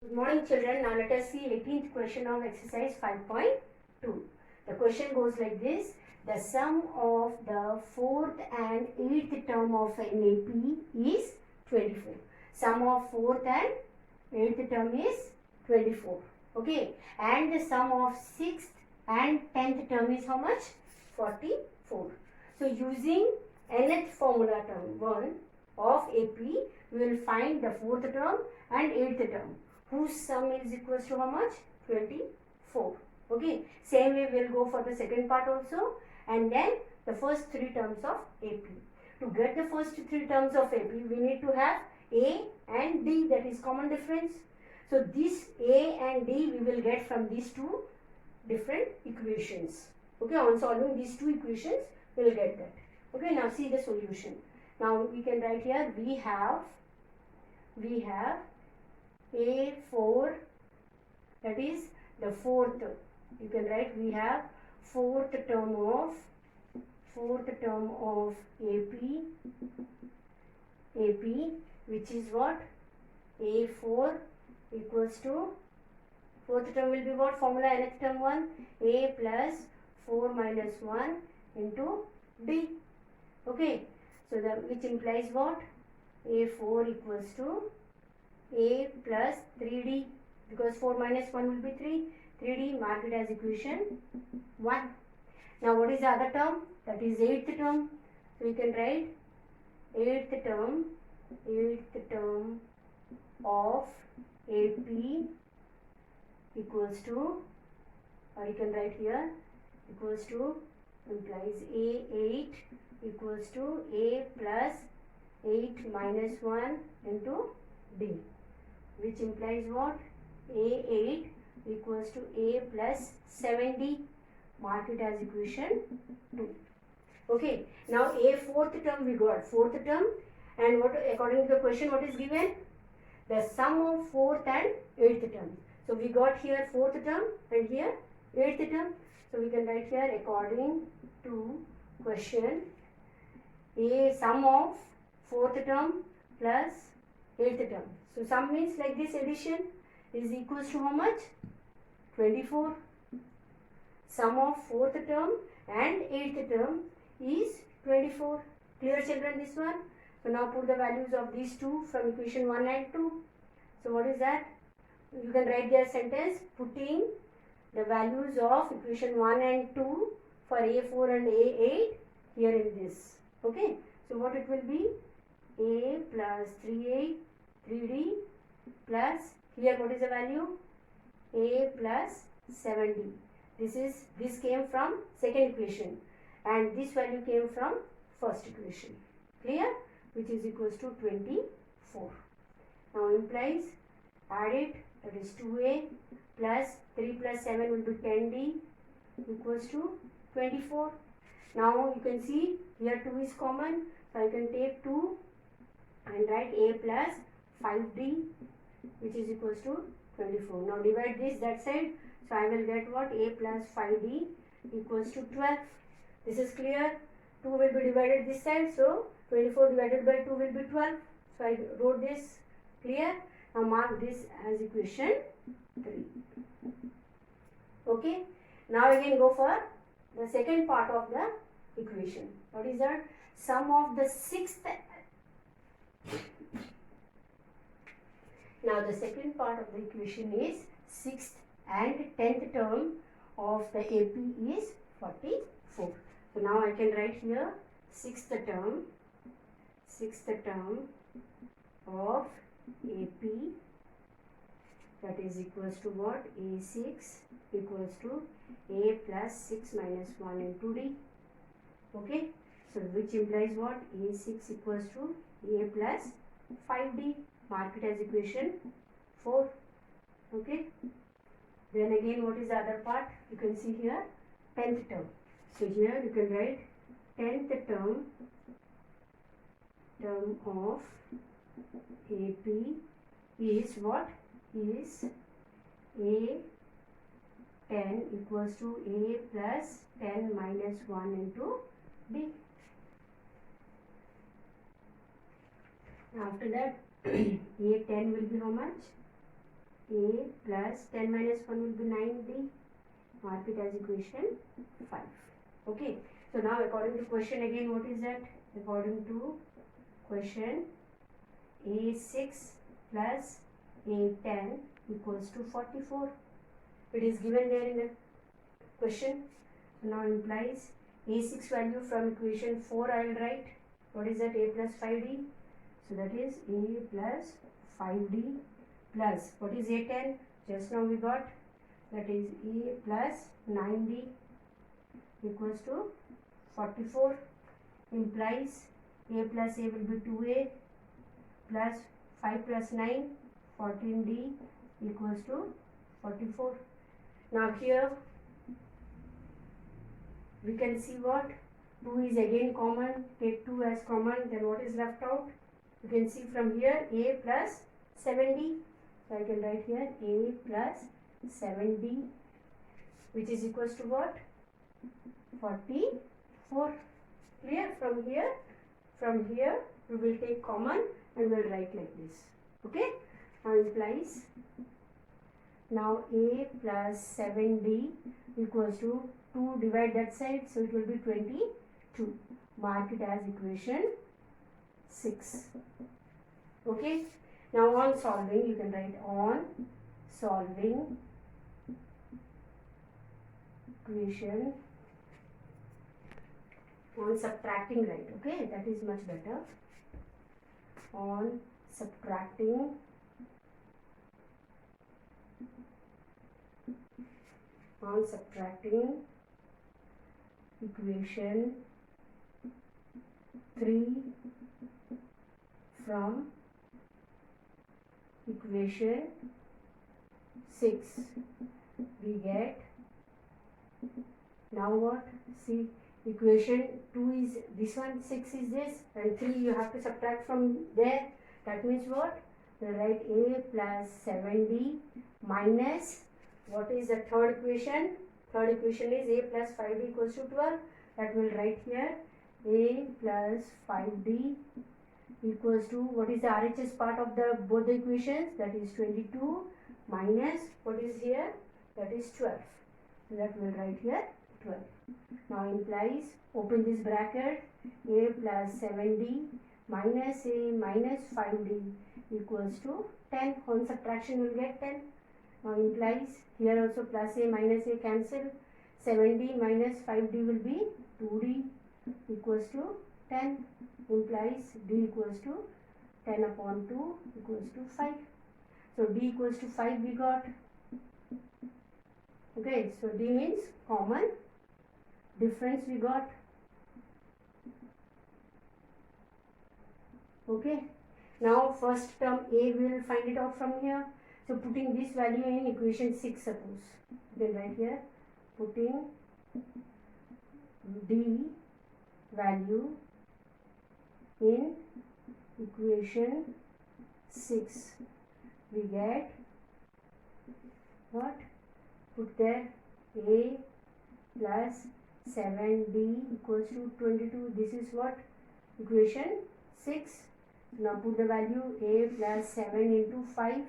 Good morning children. Now let us see 18th question of exercise 5.2. The question goes like this. The sum of the 4th and 8th term of an AP is 24. Sum of 4th and 8th term is 24. Okay. And the sum of 6th and 10th term is how much? 44. So using nth formula term 1 of AP, we will find the 4th term and 8th term, whose sum is equals to how much? 24. Okay. Same way we will go for the second part also, and then the first three terms of AP. To get the first three terms of AP, we need to have A and D, that is common difference. So this A and D we will get from these two different equations. Okay. On solving these two equations, we will get that. Okay. Now see the solution. Now we can write here we have A4, that is the fourth. You can write we have fourth term of AP, which is what? A4 equals to, fourth term will be what? Formula nth term 1, A plus 4 minus 1 into D. Okay. So which implies what? A4 equals to A plus 3D, because 4 minus 1 will be 3. 3D, mark it as equation 1. Now what is the other term? That is 8th term. So you can write 8th term of AP equals to, or you can write here, equals to, implies A8 equals to A plus 8 minus 1 into D, which implies what? A8 equals to A plus 7D. Mark it as equation 2. Okay. Now A fourth term we got, fourth term, and what according to the question what is given? The sum of fourth and 8th term. So we got here fourth term and here 8th term. So we can write here according to question, a sum of fourth term plus 8th term. So sum means like this, addition is equals to how much? 24. Sum of fourth term and 8th term is 24. Clear children, this one? So now put the values of these two from equation 1 and 2. So what is that? You can write their sentence putting the values of equation 1 and 2 for A4 and A8 here in this. Okay. So what it will be? A plus 3D plus, here what is the value? A plus 7D. This came from second equation, and this value came from first equation. Clear? Which is equals to 24. Now implies, add it, that is 2A plus 3 plus 7 will be 10D equals to 24. Now you can see here 2 is common, so I can take 2 and write A plus 5D, which is equals to 24. Now divide this that side, so I will get what? A plus 5D equals to 12. This is clear. 2 will be divided this side, so 24 divided by 2 will be 12. So I wrote this. Clear? Now mark this as equation 3. Okay. Now again go for the second part of the equation. What is that? Sum of the 6th. Now the second part of the equation is 6th and 10th term of the AP is 44. So now I can write here 6th term of AP, that is equals to what? A6 equals to A plus 6 minus 1 into D. Okay. So which implies what? A6 equals to A plus 5D. Mark it as equation 4. Okay. Then again what is the other part? You can see here 10th term. So here you can write 10th term of AP is what? Is A10 equals to A plus 10 minus 1 into D. After that A10 will be how much? a plus 10 minus 1 will be 9d. Mark it as equation 5. Okay. So now according to question again, what is that? According to question, a6 plus a10 equals to 44. It is given there in the question. So now implies a6 value from equation 4 I will write. What is that? A plus 5d. So that is a plus 5d plus what is a10? Just now we got, that is a plus 9d equals to 44. Implies a plus a will be 2a plus 5 plus 9, 14d equals to 44. Now here we can see what? 2 is again common. Take 2 as common. Then what is left out? You can see from here a plus 7d. So I can write here a plus 7d, which is equals to what? 44. Clear? From here we will take common and we'll write like this. Okay? Now implies, now a plus 7d equals to 2, divide that side, so it will be 22. Mark it as equation 6. Okay? Now on solving, you can write on solving equation, on subtracting, right? Okay, that is much better. On subtracting equation 3 from equation 6, we get, now what? See, equation 2 is this one, 6 is this, and 3 you have to subtract from there. That means what? We write a plus 7d minus, what is the third equation? Third equation is a plus 5d equals to 12. That will write here a plus 5d equals to, what is the RHS part of the both the equations? That is 22 minus, what is here? That is 12. So that will write here 12. Now implies, open this bracket, a plus 7d minus a minus 5d equals to 10. On subtraction we will get 10. Now implies, here also plus a minus a cancel. 7d minus 5d will be 2d equals to 10. Implies d equals to 10 upon 2 equals to 5. So d equals to 5 we got. Okay, so d means common difference we got. Okay, now first term a, we will find it out from here. So putting this value in equation 6, suppose, then right here, putting d value in equation 6, we get what? Put there a plus 7d equals to 22. This is what? Equation 6. Now put the value a plus 7 into 5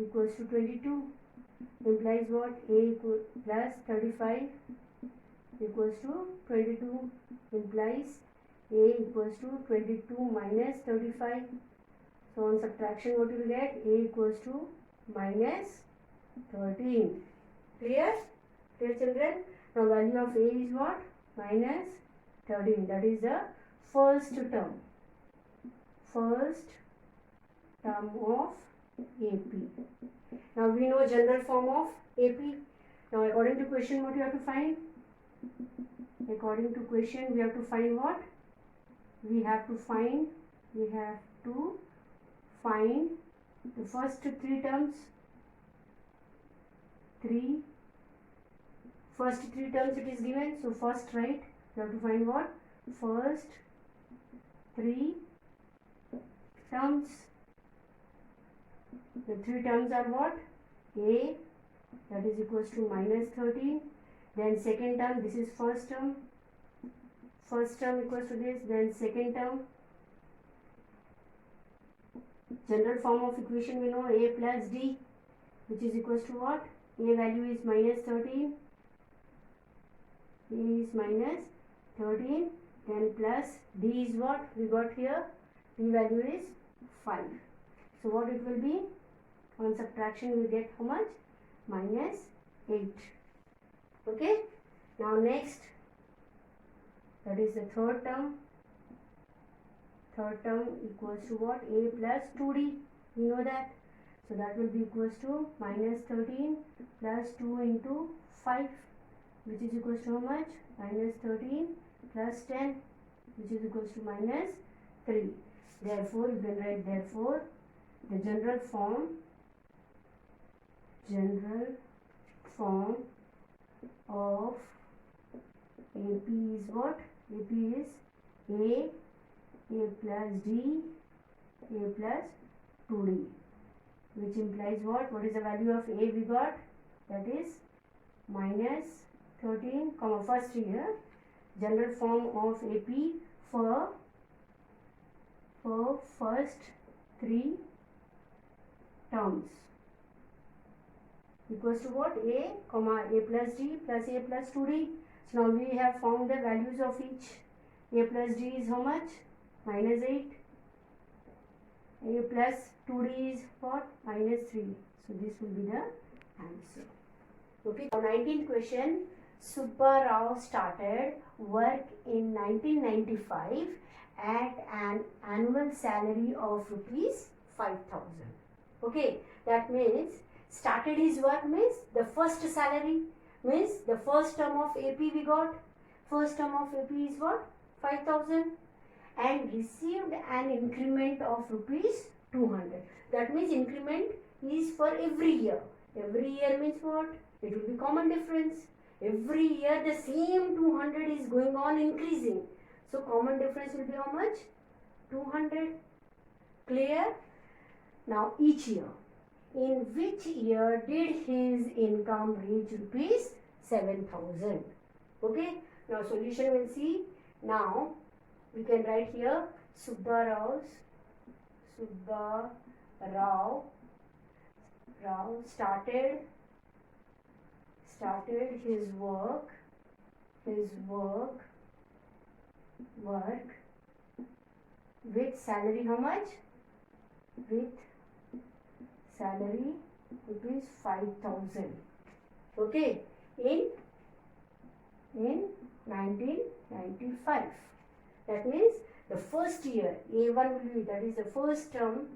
equals to 22. Implies what? A plus 35 equals to 22. Implies a equals to 22 minus 35. So on subtraction what you will get? A equals to minus 13. Clear? Clear, children? Now value of a is what? Minus 13. That is the first term. First term of AP. Now we know general form of AP. Now according to question, what you have to find? According to question, we have to find what? We have to find the first three terms. First three terms it is given. So first, right? You have to find what? First three terms. The three terms are what? A, that is equals to minus 13. Then second term, this is first term. First term equals to this. Then second term. General form of equation we know a plus d. which is equals to what? A value is minus 13. A is minus 13. Then plus D is what? We got here. D value is 5. So what it will be? On subtraction we get how much? Minus 8. Okay. Now next, that is the third term. Third term equals to what? A plus 2D. We know that. So that will be equals to minus 13 plus 2 into 5, which is equals to how much? Minus 13 plus 10, which is equals to minus 3. Therefore, you can write therefore the general form of AP is what? AP is A plus D, A plus 2D, which implies what? What is the value of A we got? That is minus 13, first here, general form of AP for first 3 terms equals to what? A plus D plus A plus 2D. So now we have found the values of each. A plus D is how much? Minus 8. A plus 2D is what? Minus 3. So this will be the answer. Okay. Now 19th question. Subba Rao started work in 1995 at an annual salary of rupees 5,000. Okay. That means started his work means the first salary means the first term of AP we got. First term of AP is what? 5,000. And received an increment of rupees 200. That means increment is for every year. Every year means what? It will be common difference. Every year the same 200 is going on increasing. So common difference will be how much? 200. Clear? Now each year. In which year did his income reach rupees 7,000? Okay. Now solution we'll see. Now we can write here Subba Rao started his work with salary how much? With salary rupees 5,000. Okay, in 1995. That means the first year A1 will be, that is the first term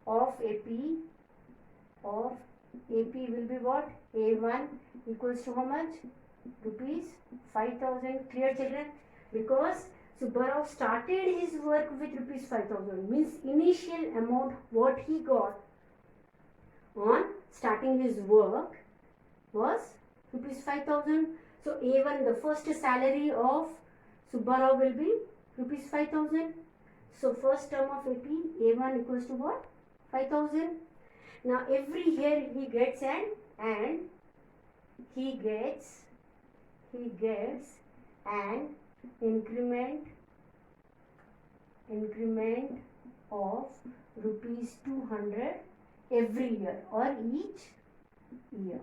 of AP will be what? A1 equals to how much? Rupees 5,000. Clear, children? Because Subba Rao started his work with rupees 5,000 means initial amount what he got on starting his work was rupees 5,000. So A1, the first salary of Subba Rao will be rupees 5,000. So first term of AP A1 equals to what? 5,000. Now every year he gets an increment of rupees 200 every year or each year.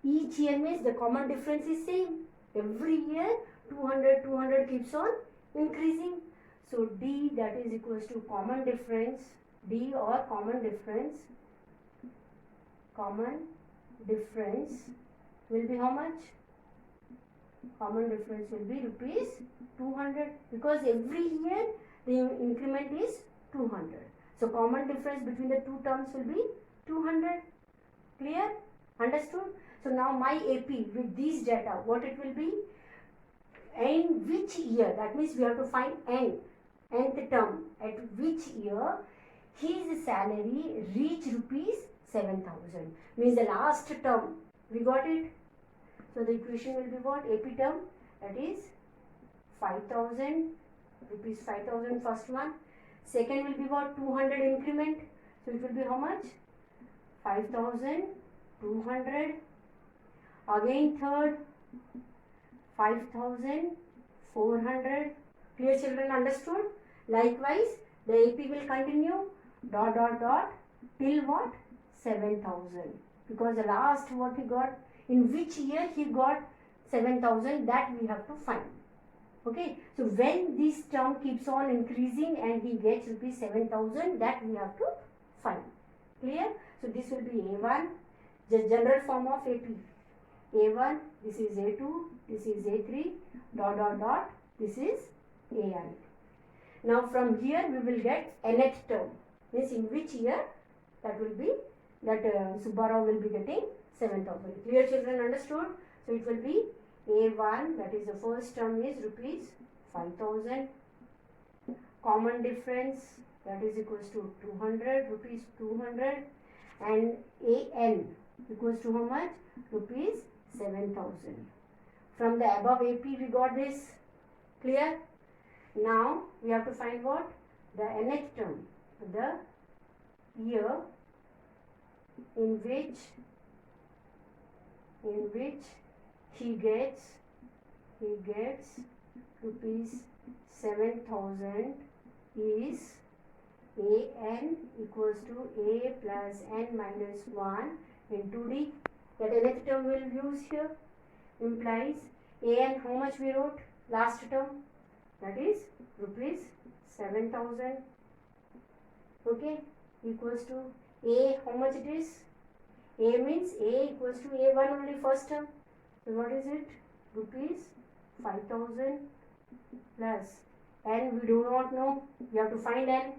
Each year means the common difference is same. Every year 200 keeps on increasing. So D, that is equals to common difference. D or common difference will be how much? Common difference will be rupees 200 because every year the increment is 200. So common difference between the two terms will be 200. Clear? Understood? So now my AP with these data, what it will be? In which year? That means we have to find nth term. At which year his salary reached rupees 7,000? Means the last term. We got it? So the equation will be what? AP term, that is 5,000, rupees 5,000 first one. Second will be what? 200 increment. So it will be how much? 5,200. Again third, 5,400. Clear, children? Understood? Likewise, the AP will continue. dot dot dot till what? 7,000. Because the last what he got, in which year he got 7,000, that we have to find. Okay, so when this term keeps on increasing and he gets rupees 7,000, that we have to find. Clear? So this will be A1, the general form of AP. A1, this is A2, this is A3, dot dot dot, this is AI. Now from here we will get nth term, means in which year that will be, that Subbarao will be getting 7,000. Clear, children, understood? So it will be A1, that is the first term, is rupees 5,000. Common difference, that is equals to 200, rupees 200. And AN equals to how much? Rupees 7,000. From the above AP we got this. Clear? Now we have to find what? The nth term, the year in which he gets rupees 7,000 is AN equals to A plus N minus 1 into D. That nth term we will use here. Implies AN, how much we wrote last term? That is rupees 7,000. Okay, equals to A, how much it is? A means A equals to A1 only first term. So what is it? Rupees 5,000 plus N we do not know. We have to find N.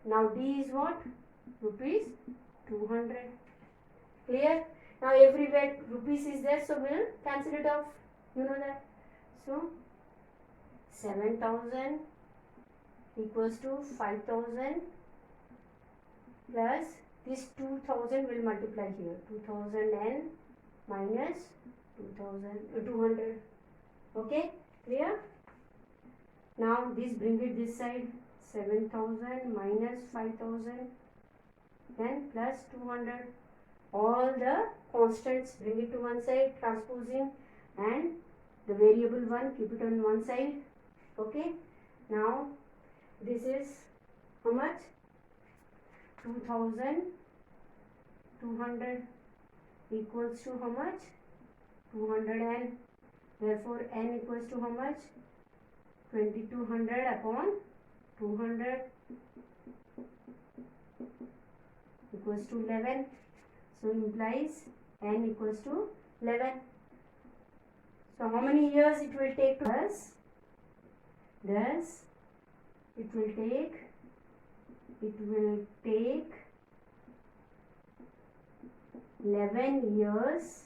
Now D is what? Rupees 200. Clear? Now everywhere rupees is there, so we'll cancel it off. You know that. So 7,000 equals to 5,000 plus this 2,000 will multiply here. 2,000 N minus 200. Okay? Clear? Now this bring it this side. 7,000 minus 5,000 then plus 200. All the constants bring it to one side, transposing, and the variable one keep it on one side. Okay, now this is how much? 2,200 equals to how much? 200N. Therefore N equals to how much? 2,200 upon 200 equals to 11. So implies N equals to 11. So how many years it will take to us? Thus it will take 11 years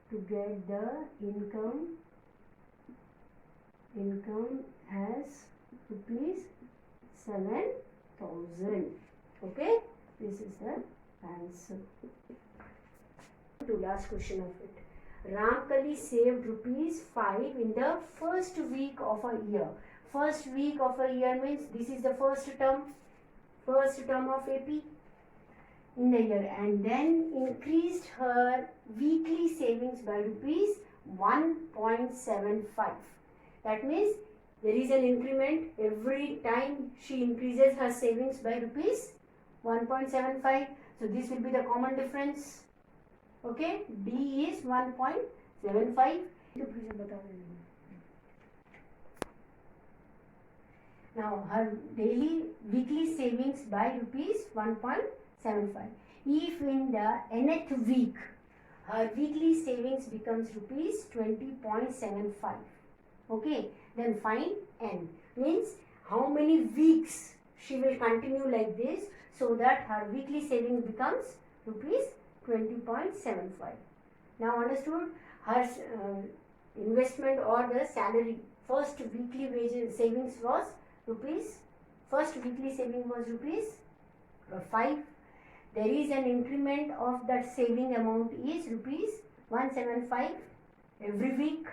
to get the income as rupees 7,000. Okay, this is the answer. To last question of it. Ramkali saved rupees 5 in the first week of a year. First week of a year means this is the first term of AP in the year, and then increased her weekly savings by rupees 1.75. That means there is an increment every time she increases her savings by rupees 1.75. So this will be the common difference. Okay, D is 1.75. Now her weekly savings by rupees 1.75. If in the nth week her weekly savings becomes rupees 20.75. Okay, then find N. Means how many weeks she will continue like this so that her weekly savings becomes rupees 20.75. Now understood? Her investment or the salary, first weekly wages savings was rupees, first weekly saving was rupees 5. There is an increment of that saving amount is rupees 175 every week.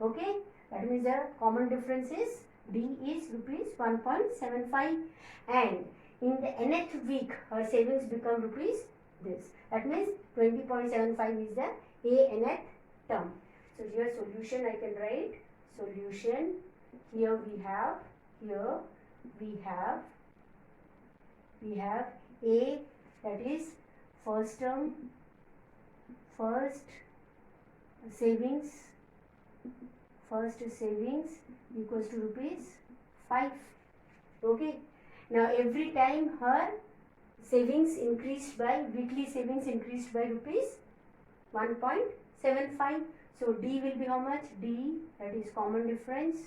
Okay, that means the common difference is D is rupees 1.75, and in the nth week her savings become rupees this. That means 20.75 is the nth term. So here solution I can write. Solution, here we have A, that is first term, first savings equals to rupees 5. Okay. Now every time her savings increased by, weekly savings increased by rupees 1.75. So D will be how much? D, that is common difference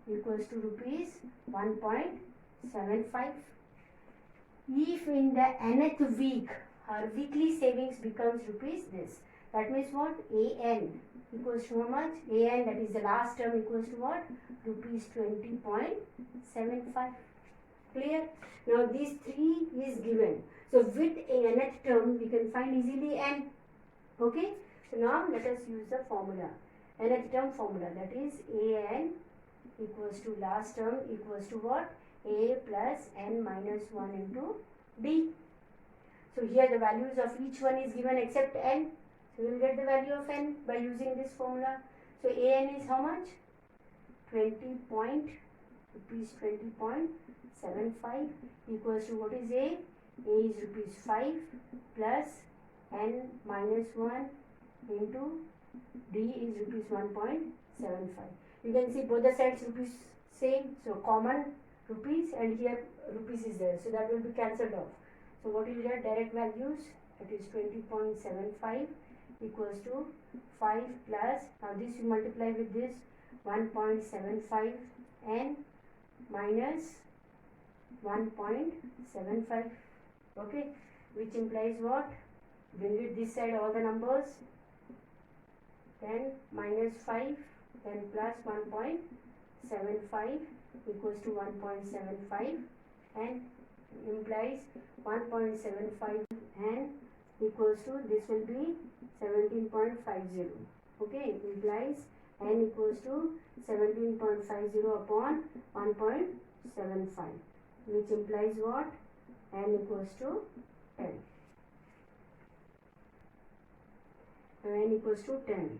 equals to rupees 1.75. If in the nth week her weekly savings becomes rupees this, that means what? AN equals to how much? AN, that is the last term, equals to what? Rupees 20.75. Clear? Now these 3 is given. So with a nth term we can find easily n. Okay? So now let us use the formula. Nth term formula, that is AN equals to last term equals to what? A plus n minus 1 into D. So here the values of each one is given except n. So we will get the value of n by using this formula. So AN is how much? 20.75 equals to what is A? A is rupees 5 plus n minus 1 into D is rupees 1.75. You can see both the sides rupees same. So common rupees, and here rupees is there. So that will be cancelled off. So what will get? Direct values, that is 20.75 equals to 5 plus, now this you multiply with this, 1.75 n minus 1.75. Okay, which implies what? Bring it this side all the numbers, then minus 5, then plus 1.75 equals to 1.75, and implies 1.75 and equals to, this will be 17.50. Okay, implies n equals to 17.50 upon 1.75, which implies what? N equals to 10. N equals to 10.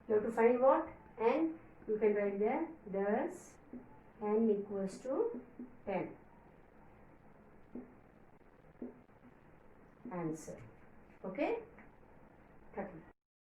You have to find what? N. You can write there, thus n equals to 10. Answer. Okay? 30.